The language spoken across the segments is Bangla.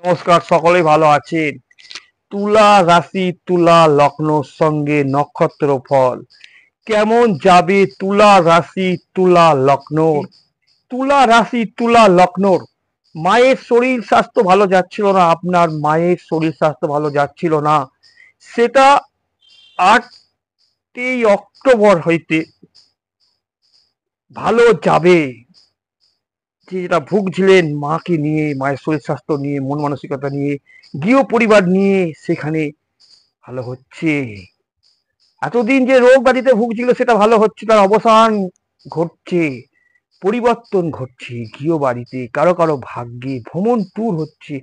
নমস্কার, সকলেই ভালো আছেন। তুলা রাশি, তুলা লগ্নর সঙ্গে নক্ষত্র ফল কেমন যাবে তুলা রাশি, তুলা লগ্নর। তুলা রাশি, তুলা লগ্নর মায়ের শরীর স্বাস্থ্য ভালো যাচ্ছিল না, আপনার মায়ের শরীর স্বাস্থ্য ভালো যাচ্ছিল না, সেটা 8ই অক্টোবর হইতে ভালো যাবে। যেটা ভুগছিলেন মাকে নিয়ে, মায়ের শরীর স্বাস্থ্য নিয়ে, মন মানসিকতা নিয়ে, গৃহ পরিবার নিয়ে, সেখানে ভালো হচ্ছে। এতদিন যে রোগ ব্যাধিতে ভুগছিল সেটা ভালো হচ্ছে, তার অবসান ঘটছে, পরিবর্তন ঘটছে গৃহ বাড়িতে, কারো কারো ভাগ্যে ভ্রমণ ট্যুর হচ্ছে,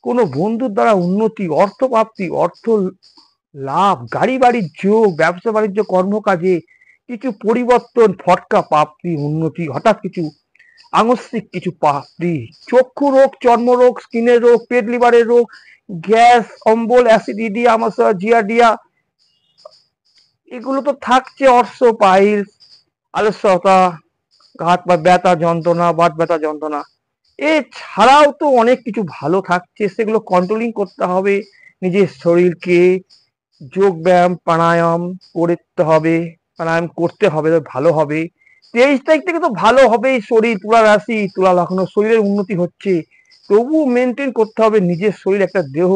কোনো বন্ধুর দ্বারা উন্নতি, অর্থ প্রাপ্তি, অর্থ লাভ, গাড়ি বাড়ির যোগ, ব্যবসা বাণিজ্য কর্মকাজে কিছু পরিবর্তন, ফটকা প্রাপ্তি, উন্নতি, হঠাৎ কিছু আংশিক কিছু প্রাপ্তি, চক্ষু রোগ, চর্মরোগ, স্কিনের রোগ, পেট লিভারের রোগ, গ্যাস অম্বল, অ্যাসিডিটি, আমাশয়, জিয়াডিয়া, এগুলো তো থাকছে। অর্শ পাইলস, আলস্যতা, হাত পা ব্যথা যন্ত্রণা, বাত ব্যথা যন্ত্রণা, এছাড়াও তো অনেক কিছু ভালো থাকছে, সেগুলো কন্ট্রোলিং করতে হবে নিজের শরীরকে। যোগ ব্যায়াম প্রাণায়াম করতে হবে, প্রাণায়াম করতে হবে, ভালো হবে। 23 তারিখ থেকে তো ভালো হবেই শরীর, তুলা রাশি তুলা লগ্ন, শরীরের উন্নতি হচ্ছে, তবু মেনটেন করতে হবে নিজের শরীর, একটা দেহ,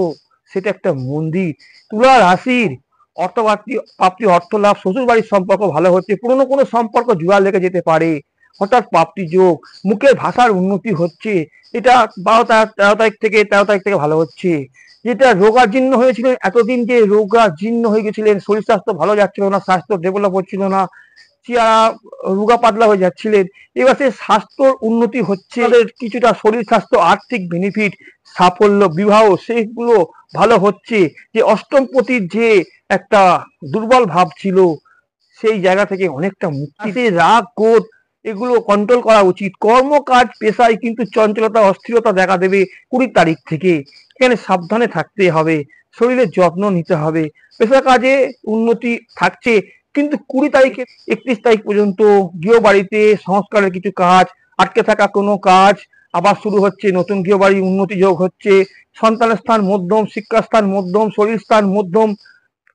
সেটা একটা মন্দির। তুলা রাশির অর্থপ্রাপ্তি প্রাপ্তি, অর্থ লাভ, শ্বশুর বাড়ির সম্পর্ক ভালো হচ্ছে, পুরনো কোনো সম্পর্ক জোড়া লেগে যেতে পারে, হঠাৎ প্রাপ্তি যোগ, মুখের ভাষার উন্নতি হচ্ছে, এটা 13 তারিখ থেকে ভালো হচ্ছে। যেটা রোগাজীর্ণ হয়েছিল এতদিন, যে রোগাজীর্ণ হয়ে গেছিলেন, শরীর স্বাস্থ্য ভালো যাচ্ছিল না, স্বাস্থ্য ডেভেলপ হচ্ছিল না, চেহারা রোগা পাতলা হয়ে যাচ্ছিলেন, এবার সে স্বাস্থ্যর উন্নতি হচ্ছে, তাদের কিছুটা শরীর স্বাস্থ্য, আর্থিক বেনিফিট, সাফল্য, বিবাহ, সেগুলো ভালো হচ্ছে। যে অষ্টমপতির যে একটা দুর্বল ভাব ছিল, সেই জায়গা থেকে অনেকটা মুক্তি, রাগ ক্রোধ এগুলো কন্ট্রোল করা উচিত। কর্মকাজ পেশায় কিন্তু চঞ্চলতা, অস্থিরতা দেখা দেবে 20 তারিখ থেকে, এখানে সাবধানে থাকতে হবে, শরীরের যত্ন নিতে হবে। পেশা কাজে উন্নতি থাকছে, কিন্তু 20 তারিখে 31 তারিখ পর্যন্ত গৃহ বাড়িতে সংস্কারের কিছু কাজ, আটকে থাকা কোনো কাজ আবার শুরু হচ্ছে, নতুন গৃহ বাড়ি উন্নতি যোগ হচ্ছে, সন্তানের স্থান মধ্যম, শিক্ষার স্থান মধ্যম, শরীর স্থান মধ্যম,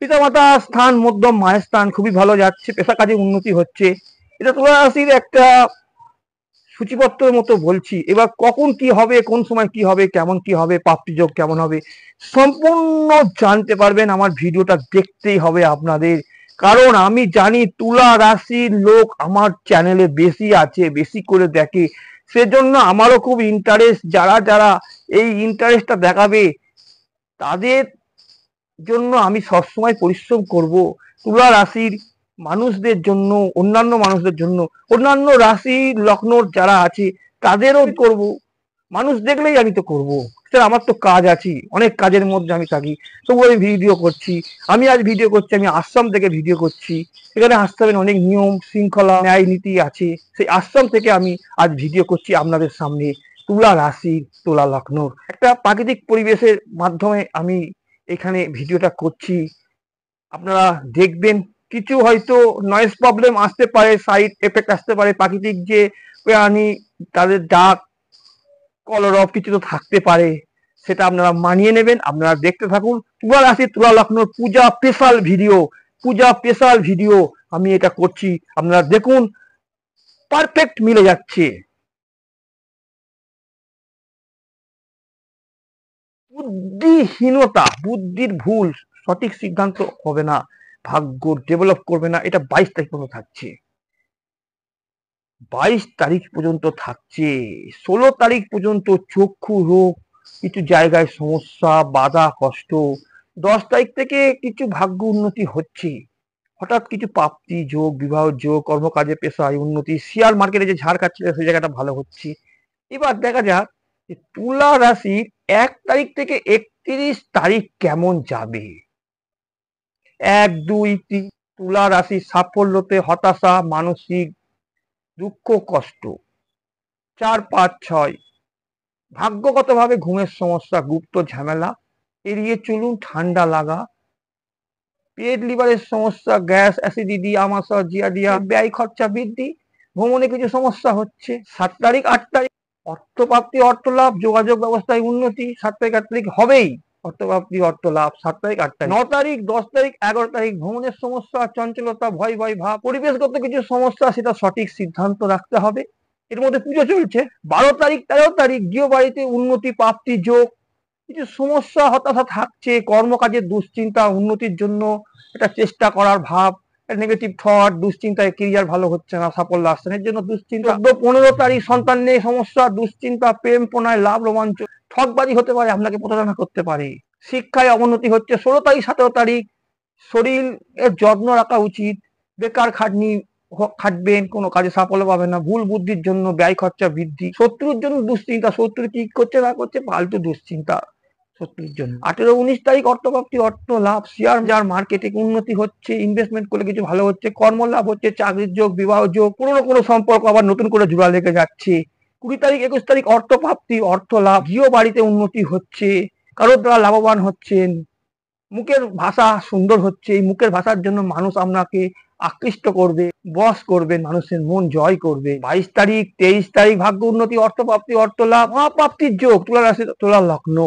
পিতামাতা স্থান মধ্যম, মায়ের স্থান খুবই ভালো যাচ্ছে, পেশা কাজে উন্নতি হচ্ছে। এটা তুলা রাশির একটা সূচিপত্রের মতো বলছি। এবার কখন কি হবে, কোন সময় কি হবে, কেমন কি হবে, প্রাপ্তিযোগ কেমন হবে, সম্পূর্ণ জানতে পারবেন। আমার ভিডিওটা দেখতেই হবে আপনাদের, কারণ আমি জানি তুলা রাশির লোক আমার চ্যানেলে বেশি আছে, বেশি করে দেখে, সেজন্য আমারও খুব ইন্টারেস্ট। যারা যারা এই ইন্টারেস্টটা দেখাবে, তাদের জন্য আমি সবসময় পরিশ্রম করব। তুলা রাশির মানুষদের জন্য, অন্যান্য মানুষদের জন্য, অন্যান্য রাশি লগ্নর যারা আছে তাদেরও করব। মানুষ দেখলেই আমি তো করব, স্যার আমার তো কাজ আছে, অনেক কাজের মধ্যে আমি থাকি, তবু আমি ভিডিও করছি। আমি আজ ভিডিও করছি, আমি আশ্রম থেকে ভিডিও করছি, এখানে আশ্রমের অনেক নিয়ম শৃঙ্খলা, ন্যায় নীতি আছে, সেই আশ্রম থেকে আমি আজ ভিডিও করছি আপনাদের সামনে। তুলা রাশি, তুলা লগ্নর একটা প্রাকৃতিক পরিবেশের মাধ্যমে আমি এখানে ভিডিওটা করছি, আপনারা দেখবেন। কিছু হয়তো নয়েজ প্রবলেম আসতে পারে, সাইড এফেক্ট আসতে পারে, প্রাকৃতিক যে প্রাণী, তাদের ডাক কলরব কিছু তো থাকতে পারে, সেটা আপনারা মানিয়ে নেবেন। আপনারা দেখতে থাকুন তুলা রাশি তুলা লগ্নর পূজা স্পেশাল ভিডিও, পূজা স্পেশাল ভিডিও আমি এটা করছি, আপনারা দেখুন, পারফেক্ট মিলে যাচ্ছে। বুদ্ধিহীনতা, বুদ্ধির ভুল, সঠিক সিদ্ধান্ত হবে না, ভাগ্য ডেভেলপ করবে না, এটা 22 তারিখ পর্যন্ত থাকছে। 22 তারিখ পর্যন্ত থাকছে। 16 তারিখ পর্যন্ত চক্ষু রোগ, কিছু জায়গায় সমস্যা, বাধা কষ্ট। 10 তারিখ থেকে কিছু ভাগ্য উন্নতি হচ্ছে, হঠাৎ কিছু প্রাপ্তি যোগ, বিবাহ যোগ, কর্মকাজে পেশায় উন্নতি, শেয়ার মার্কেটে যে ঝাড় খাচ্ছিল সেই জায়গাটা ভালো হচ্ছে। এবার দেখা যাক যে তুলা রাশির 1 তারিখ থেকে 31 তারিখ কেমন যাবে। 1, 2, 3 তুলা রাশির সাফল্যতে হতাশা, মানসিক দুঃখ কষ্ট। 4, 5, 6 ভাগ্যগতভাবে ঘুমের সমস্যা, গুপ্ত ঝামেলা এড়িয়ে চলুন, ঠান্ডা লাগা, পেট লিভারের সমস্যা, গ্যাস অ্যাসিডিটি, আমাশয়, জিয়াডিয়া, ব্যয় খরচা বৃদ্ধি, ভ্রমণে কিছু সমস্যা হচ্ছে। 7 তারিখ 8 তারিখ অর্থপ্রাপ্তি, অর্থ লাভ, যোগাযোগ ব্যবস্থায় উন্নতি, 7 তারিখ 8 তারিখ হবেই। অর্থপ্রাপ্তি, অর্থ লাভ 7 তারিখ 8 তারিখ। 9 তারিখ 10 তারিখ 11 তারিখ ভ্রমণের সমস্যা, চঞ্চলতা, ভয় ভয় ভাব, পরিবেশগত কিছু সমস্যা, সেটা সঠিক সিদ্ধান্ত রাখতে হবে। এর মধ্যে পুজো চলছে। 12 তারিখ 13 তারিখ গৃহবাড়িতে উন্নতি প্রাপ্তি যোগ, কিছু সমস্যা হতাশা থাকছে, কর্মকাজের দুশ্চিন্তা, উন্নতির জন্য একটা চেষ্টা করার ভাব, নেগেটিভ থট, দুশ্চিন্তায় কেরিয়ার ভালো হচ্ছে না, সাফল্য আসছে না, এর জন্য দুশ্চিন্তা। 14-15 তারিখ সন্তান নিয়ে সমস্যা, দুশ্চিন্তা, প্রেম প্রণয়, লাভ রোমাঞ্চ, ঠকবাজি হতে পারে, আপনাকে প্রতারণা করতে পারে, শিক্ষায় অবনতি হচ্ছে। 16 তারিখ 17 তারিখ শরীরের যত্ন রাখা উচিত, বেকার খাটনি খাটবেন, কোনো কাজে সাফল্য পাবেন না, ভুল বুদ্ধির জন্য ব্যয় খরচা বৃদ্ধি, শত্রুর জন্য দুশ্চিন্তা, শত্রু কি করছে না করছে ফালতু দুশ্চিন্তা শত্রুর জন্য। 18-19 তারিখ অর্থপ্রাপ্তি, অর্থ লাভ, শেয়ার বাজার মার্কেটে উন্নতি হচ্ছে, ইনভেস্টমেন্ট করলে কিছু ভালো হচ্ছে, কর্ম লাভ হচ্ছে, চাকরির যোগ, বিবাহ যোগ, পুরনো কোনো সম্পর্ক আবার নতুন করে জোড়া লেগে যাচ্ছে। 20 তারিখ 21 তারিখ অর্থপ্রাপ্তি, অর্থ লাভ, গৃহ বাড়িতে উন্নতি হচ্ছে, কারোর দ্বারা লাভবান হচ্ছেন, মুখের ভাষা সুন্দর হচ্ছে, এই মুখের ভাষার জন্য মানুষ আপনাকে আকৃষ্ট করবে, বশ করবেন, মানুষের মন জয় করবে। 22 তারিখ 23 তারিখ ভাগ্য উন্নতি, অর্থপ্রাপ্তি, অর্থ লাভ, মহাপ্রাপ্তির যোগ, তুলা রাশি, তুলা লগ্ন।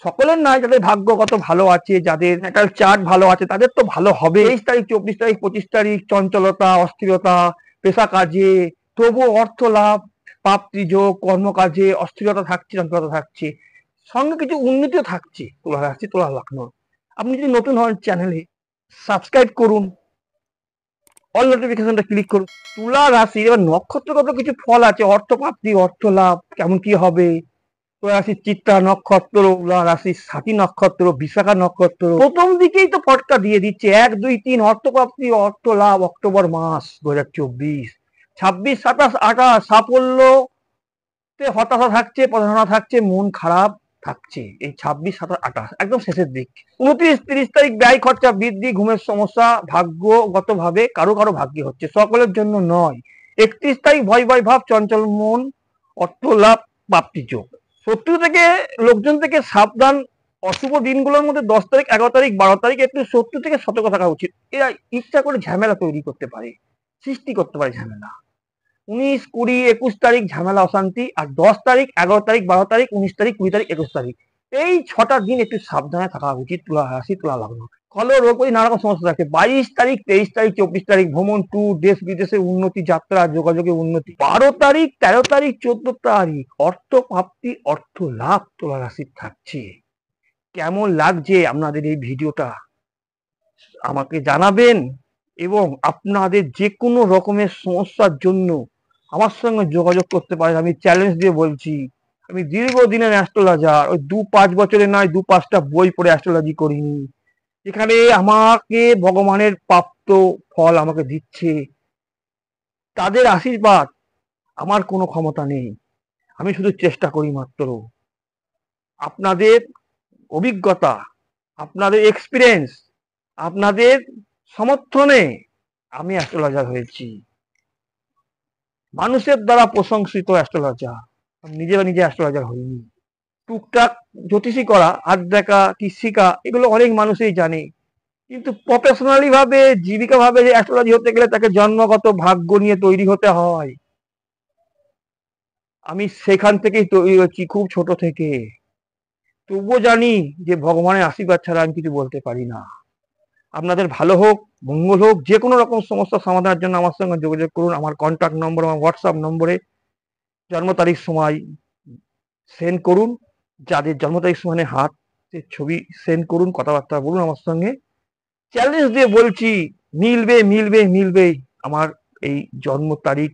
সকলের নয়, যাদের ভাগ্যগত ভালো আছে, যাদের ন্যাটাল চার্ট ভালো আছে, তাদের তো ভালো হবে। 23 তারিখ 24 তারিখ 25 তারিখ চঞ্চলতা, অস্থিরতা, পেশা কাজে, তবু অর্থ লাভ, প্রাপ্তি যোগ, কর্মকাজে অস্থিরতা থাকছে, চঞ্চলতা থাকছে, সঙ্গে কিছু উন্নতিও থাকছে তুলা রাশি, তুলা লগ্ন। আপনি যদি নতুন হন চ্যানেলে সাবস্ক্রাইব করুন, অল নোটিফিকেশনটা ক্লিক করুন। তুলা রাশি এবার নক্ষত্রগত কিছু ফল আছে, অর্থপ্রাপ্তি, অর্থ লাভ কেমন কি হবে। তুলা রাশির চিত্রা নক্ষত্র, তুলা রাশির সাথী নক্ষত্র, বিশাখা নক্ষত্র প্রথম দিকেই তো ফটকা দিয়ে দিচ্ছে। 1, 2, 3 অর্থপ্রাপ্তি, অর্থ লাভ, অক্টোবর মাস 2024। 26, 27, 28 সাফল্য, হতাশা থাকছে, প্রতারণা থাকছে, মন খারাপ থাকছে। এই 26, 27, 28 একদম শেষের দিক। 29, 30 তারিখ ব্যয় খরচা বৃদ্ধি, ঘুমের সমস্যা, ভাগ্যগত ভাবে কারো কারো ভাগ্যে হচ্ছে, সকলের জন্য নয়। 31 তারিখ ভয় ভয় ভাব, চঞ্চল মন, অর্থ লাভ, প্রাপ্তি যোগ। শত্রু থেকে, লোকজন থেকে সাবধান। অশুভ দিনগুলোর মধ্যে 10 তারিখ 11 তারিখ 12 তারিখ একটু শত্রু থেকে সতর্ক থাকা উচিত। এরা ইচ্ছা করে ঝামেলা তৈরি করতে পারে, সৃষ্টি করতে পারে ঝামেলা। 19, 20, 21 তারিখ ঝামেলা অশান্তি, আর 10 তারিখ 11 তারিখ 12 তারিখ 19 তারিখ 20 তারিখ 21 তারিখ এই 6টা দিন একটু সাবধানে থাকা উচিত তুলা রাশি, তুলা লগ্ন। কল রোগ নানা রকম সমস্যা থাকে। 22 তারিখ 23 তারিখ 24 তারিখ ভ্রমণ, ট্যুর, দেশ বিদেশে উন্নতি, যাত্রা, যোগাযোগে উন্নতি। 12 তারিখ 13 তারিখ 14 তারিখ অর্থ প্রাপ্তি, অর্থ লাভ তুলা রাশির থাকছে। কেমন লাগছে আপনাদের এই ভিডিওটা আমাকে জানাবেন, এবং আপনাদের যে কোনো রকমের সমস্যার জন্য আমার সঙ্গে যোগাযোগ করতে পারেন। আমি চ্যালেঞ্জ দিয়ে বলছি, আমি দীর্ঘদিনের অ্যাস্ট্রোলজার, ওই 2-5 বছরে নয়, 2-5টা বই পড়ে অ্যাস্ট্রোলজি করিনি। এখানে আমাকে ভগবানের প্রাপ্ত ফল আমাকে দিচ্ছে, তাদের আশীর্বাদ, আমার কোনো ক্ষমতা নেই, আমি শুধু চেষ্টা করি মাত্র। আপনাদের অভিজ্ঞতা, আপনাদের এক্সপিরিয়েন্স, আপনাদের সমর্থনে আমি অ্যাস্ট্রোলজার হয়েছি, মানুষের দ্বারা প্রশংসিত অ্যাস্ট্রোলজার, নিজে অ্যাস্ট্রোলজার হইনি। টুকটাক জ্যোতিষী করা, হাত দেখা, কৃষিকা, এগুলো অনেক মানুষই জানে, কিন্তু প্রফেশনালি ভাবে, জীবিকা ভাবে যে অ্যাস্ট্রোলজি হতে গেলে তাকে জন্মগত ভাগ্য নিয়ে তৈরি হতে হয়। আমি সেখান থেকেই তৈরি হচ্ছি, খুব ছোট থেকে। তবুও জানি যে ভগবানের আশীর্বাদ ছাড়া আমি কিছু বলতে পারি না। আপনাদের ভালো হোক, মঙ্গল হোক। যে কোনো রকম সমস্যা সমাধানের জন্য আমার সঙ্গে যোগাযোগ করুন। আমার কন্ট্যাক্ট নম্বর, আমার হোয়াটসঅ্যাপ নম্বরে জন্ম তারিখ সময় সেন্ড করুন। যাদের জন্ম তারিখ সময় হাতের ছবি সেন্ড করুন, কথাবার্তা বলুন আমার সঙ্গে। চ্যালেঞ্জ দিয়ে বলছি, মিলবে মিলবে মিলবেই। আমার এই জন্ম তারিখ,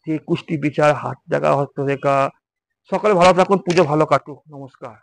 যে কুষ্টি বিচার, হাত দেখা, হস্তরেখা। সকলে ভালো থাকুন, পুজো ভালো কাটুক। নমস্কার।